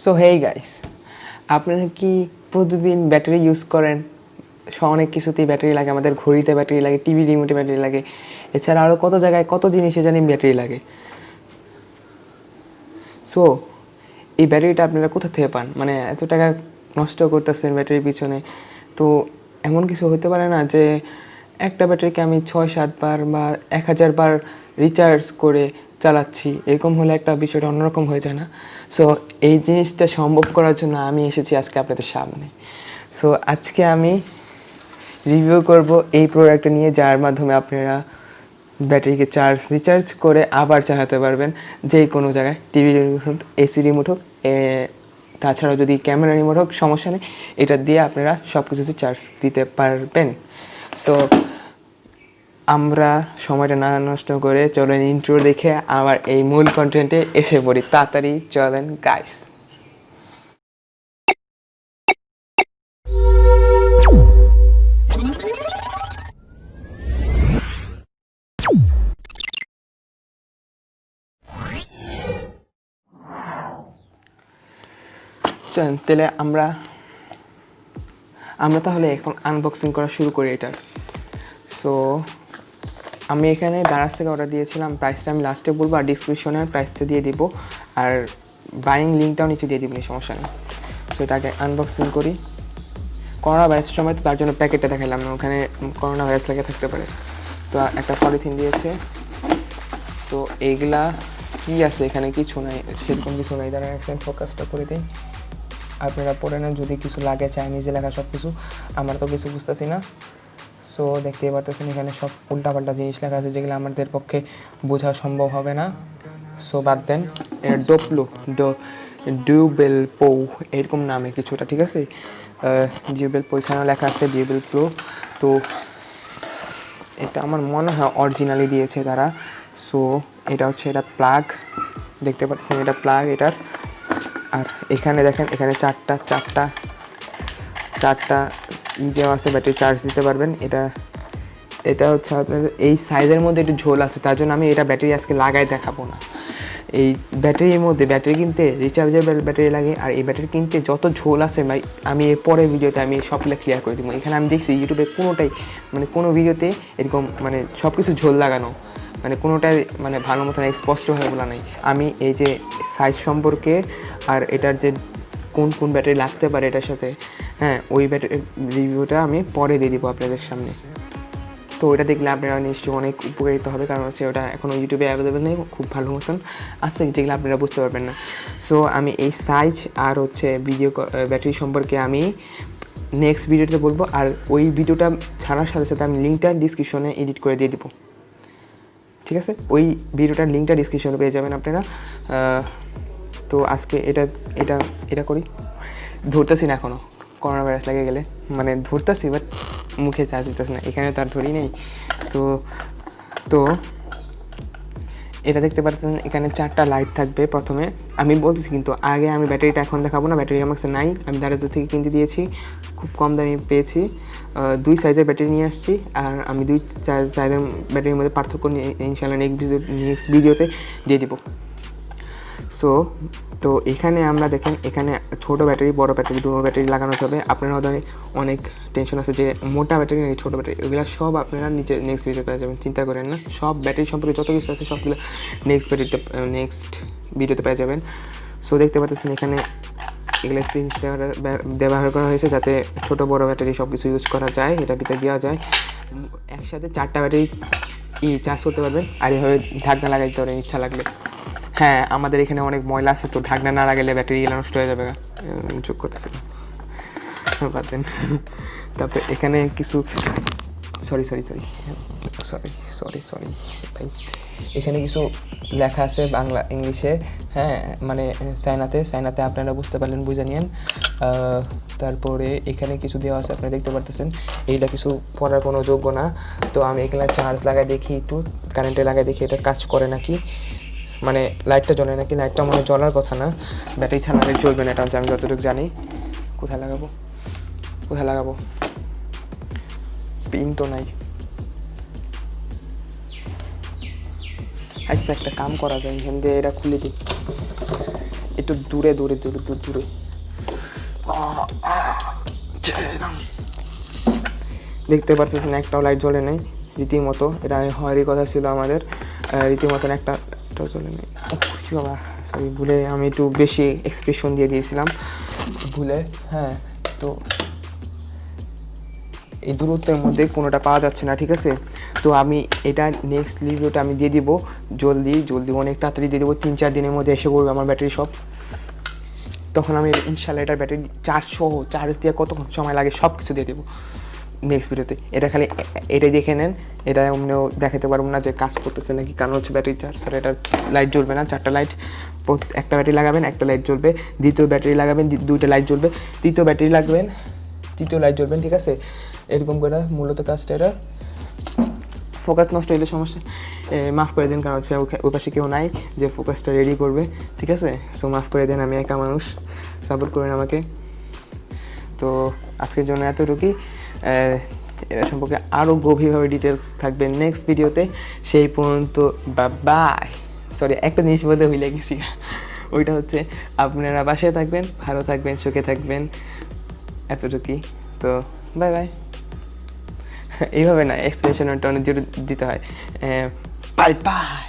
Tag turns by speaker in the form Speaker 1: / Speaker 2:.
Speaker 1: So hey guys, আপনারা কি প্রতিদিন ব্যাটারি ইউজ করেন? অনেক কিছুতেই ব্যাটারি লাগে, আমাদের ঘড়িতে ব্যাটারি লাগে, টিভি রিমোটে ব্যাটারি লাগে, এছাড়া আরও কত জায়গায় কত জিনিসে জানি ব্যাটারি লাগে। সো এই ব্যাটারিটা আপনারা কোথা থেকে পান? মানে এত টাকা নষ্ট করতেছেন ব্যাটারির পিছনে, তো এমন কিছু হতে পারে না যে একটা ব্যাটারিকে আমি 6-7 বার বা 1000 বার রিচার্জ করে চালাচ্ছি? এরকম হলে একটা বিষয়টা অন্যরকম হয়ে যায় না? সো এই জিনিসটা সম্ভব করার জন্য আমি এসেছি আজকে আপনাদের সামনে। সো আজকে আমি রিভিউ করব এই প্রোডাক্টটা নিয়ে, যার মাধ্যমে আপনারা ব্যাটারিকে রিচার্জ করে আবার চালাতে পারবেন যে কোনো জায়গায়, টিভি রিমোট হোক, এসি রিমোট হোক, তাছাড়াও যদি ক্যামেরা রিমোট হোক, সমস্যা নেই, এটা দিয়ে আপনারা সব কিছুতে চার্জ দিতে পারবেন। সো আমরা সময়টা না নষ্ট করে চলেন ইন্ট্রো দেখে আবার এই মূল কন্টেন্টে এসে পড়ি। তাড়াতাড়ি চলেন গাইস। তাহলে আমরা তাহলে এখন আনবক্সিং করা শুরু করি এটার। সো আমি এখানে দারাজ থেকে অর্ডার দিয়েছিলাম, প্রাইসটা আমি লাস্টে বলবো, আর ডিসক্রিপশনে প্রাইসটা দিয়ে দিব, আর বাইং লিঙ্কটাও নিচে দিয়ে দিব, সমস্যা নেই। সো এটাকে আনবক্সিং করি। করোনা ভাইরাসের সময় তো তার জন্য প্যাকেটটা দেখালাম না, ওখানে করোনা ভাইরাস লেগে থাকতে পারে। তো একটা পলিথিন দিয়েছে। তো এইগুলা কী আছে এখানে? কিছু নাই, সেরকম কিছু নাই। দাঁড়ান এক ফোকাসটা করে দিই, আপনারা পড়ে নেন যদি কিছু লাগে। চাইনিজে লেখা সব কিছু, আমরা তো কিছু বুঝতেছি না। সো দেখতেই পারতেছেন এখানে সব উল্টাপাল্টা জিনিস লেখা আছে, যেগুলো আমাদের পক্ষে বোঝা সম্ভব হবে না। সো বাদ দেন। এটা ডুবেলপো এরকম নামে কিছুটা, ঠিক আছে? ডুবেলপো এখানেও লেখা আছে ডুবেলপো। তো এটা আমার মনে হয় অরিজিনালি দিয়েছে তারা। সো এটা হচ্ছে, এটা প্লাগ, দেখতে পাচ্ছেন এটা প্লাগ এটার। আর এখানে দেখেন, এখানে চারটা দেওয়া আছে, ব্যাটারি চার্জ দিতে পারবেন। এটা হচ্ছে আপনাদের এই সাইজের মধ্যে একটু ঝোল আছে, তার জন্য আমি এটা ব্যাটারি আজকে লাগাই দেখাবো না। এই ব্যাটারির মধ্যে ব্যাটারি কিনতে রিচার্জেবল ব্যাটারি লাগে, আর এই ব্যাটারি কিনতে যত ঝোল আছে ভাই, আমি এর পরের ভিডিওতে আমি সবগুলো ক্লিয়ার করে দিব। এখানে আমি দেখছি ইউটিউবে কোনোটাই, মানে কোনো ভিডিওতে এরকম মানে সব কিছু ঝোল লাগানো, মানে কোনোটাই মানে ভালো মতন স্পষ্ট হয়ে বলা নাই। আমি এই যে সাইজ সম্পর্কে আর এটার যে কোন ব্যাটারি লাগতে পারে এটার সাথে, হ্যাঁ, ওই ব্যাটারি রিভিউটা আমি পরে দিয়ে দিব আপনাদের সামনে। তো ওটা দেখলে আপনারা নিশ্চয়ই অনেক উপকারিত হবে, কারণ হচ্ছে ওটা এখনও ইউটিউবে অ্যাভেলেবেল নেই, খুব ভালো মতন আছে, যেগুলো আপনারা বুঝতে পারবেন না। সো আমি এই সাইজ আর হচ্ছে ব্যাটারি সম্পর্কে আমি নেক্সট ভিডিওতে বলবো, আর ওই ভিডিওটা ছাড়ার সাথে সাথে আমি লিঙ্কটা ডিসক্রিপশনে এডিট করে দিয়ে দেবো, ঠিক আছে? ওই ভিডিওটার লিঙ্কটা ডিসক্রিপশনে পেয়ে যাবেন আপনারা। তো আজকে এটা করি, ধরতেছি না এখনও, করোনা ভাইরাস লেগে গেলে, মানে ধরতেছি বাট মুখে চার্জ দিতেছে না, এখানে তার ধরি নেই। তো এটা দেখতে পাচ্ছেন, এখানে 4টা লাইট থাকবে প্রথমে। আমি বলতেছি কিন্তু আগে, আমি ব্যাটারিটা এখন দেখাবো না, ব্যাটারি আমার কাছে নাই, আমি দারাজ থেকে কিনতে দিয়েছি, খুব কম দামে পেয়েছি। 2 সাইজের ব্যাটারি নিয়ে আসছি, আর আমি 2 সাইজের ব্যাটারির মধ্যে পার্থক্য ইনশাআল্লাহ নেক্সট ভিডিওতে দিয়ে দিব। সো তো এখানে আমরা দেখেন, এখানে ছোটো ব্যাটারি, বড় ব্যাটারি, দুটো ব্যাটারি লাগানো যাবে। আপনারা হয়তো অনেক টেনশন আছে যে মোটা ব্যাটারি নেই ছোটো ব্যাটারি, এগুলো সব আপনারা নেক্সট ভিডিওতে পেয়ে যাবেন, চিন্তা করেন না। সব ব্যাটারি সম্পর্কে যত কিছু আছে সবগুলো নেক্সট ভিডিওতে পেয়ে যাবেন। সো দেখতে পাচ্ছেন এখানে এগুলো স্প্রিং ব্যবহার করা হয়েছে যাতে ছোটো বড় ব্যাটারি সব কিছু ইউজ করা যায়, এটা ভিতরে দেওয়া যায়। একসাথে 4টা ব্যাটারি চার্জ করতে পারবেন, আর এভাবে ঢাকনা লাগাই দিতে পারেন ইচ্ছা লাগলে। হ্যাঁ, আমাদের এখানে অনেক ময়লা আছে, তো ঢাকনা না লাগালে ব্যাটারি নষ্ট হয়ে যাবে, যোগ করতেছিল, বাদ দেন। তারপরে এখানে কিছু সরি ভাই, এখানে কিছু লেখা আছে বাংলা ইংলিশে, হ্যাঁ, মানে চায়নাতে আপনারা বুঝতে পারলেন, বুঝে নিন। তারপরে এখানে কিছু দেওয়া আছে, আপনারা দেখতে পারতেছেন, এইটা কিছু পড়ার কোনো যোগ্য না। তো আমি এখানে চার্জ লাগাই দেখি, একটু কারেন্টে লাগাই দেখি এটা কাজ করে নাকি, মানে লাইটটা জ্বলে নাকি। লাইটটা মানে জ্বলার কথা না, ব্যাটারি ছাড়া লাইট জ্বলবে না, এটা হচ্ছে আমি যতটুকু জানি। কোথায় লাগাবো পিন তো নাই। আচ্ছা, একটা কাম করা যায়, এখান দিয়ে এটা খুলে দিই, একটু দূরে দেখতে পারতেছেন একটাও লাইট জ্বলে নেই রীতিমতো, এটা হওয়ারই কথা ছিল আমাদের, রীতিমতন একটাও জ্বলে নেই। বাবা সরি, ভুলে আমি একটু বেশি এক্সপ্রেশন দিয়ে দিয়েছিলাম ভুলে। হ্যাঁ, তো এই দূরত্বের মধ্যে কোনোটা পাওয়া যাচ্ছে না, ঠিক আছে। তো আমি এটা নেক্সট ভিডিওটা আমি দিয়ে দিব জলদি অনেক তাড়াতাড়ি দিয়ে দেবো, 3-4 দিনের মধ্যে এসে পড়বে আমার ব্যাটারি সব। তখন আমি ইনশাল্লাহ এটার ব্যাটারি চার্জ দিয়ে কতক্ষণ সময় লাগে সব কিছু দিয়ে দেবো নেক্সট ভিডিওতে। এটা খালি এটাই দেখে নেন, এটা অমনিও দেখাতে পারবো না যে কাজ করতেছে নাকি, কারণ হচ্ছে ব্যাটারি চার্জ আর এটা লাইট জ্বলবে না। 4টা লাইট, একটা ব্যাটারি লাগাবেন, একটা লাইট জ্বলবে, দ্বিতীয় ব্যাটারি লাগাবেন, 2টা লাইট জ্বলবে, তৃতীয় ব্যাটারি লাগবেন, তৃতীয় লাইট জ্বলবেন, ঠিক আছে। এরকম করে মূলত কাজটা। এটা ফোকাস নষ্ট হলে সমস্যা, মাফ করে দেন, কারণ হচ্ছে ওই পাশে কেউ নাই যে ফোকাসটা রেডি করবে, ঠিক আছে। সো মাফ করে দেন, আমি একা মানুষ, সাপোর্ট করেন আমাকে। তো আজকের জন্য এতটুকুই। এরা সম্পর্কে আরও গভীরভাবে ডিটেলস থাকবে নেক্সট ভিডিওতে। সেই পর্যন্ত বাই। সরি, একটা জিনিস বলতে ভুলে গেছি, ওইটা হচ্ছে আপনারা বাসায় থাকবেন, ভালো থাকবেন, সুখে থাকবেন, এতটুকুই। তো বাই বাই। এইভাবে না, এক্সপ্রেশনটা অনেক জোরে দিতে হয়। Bye bye.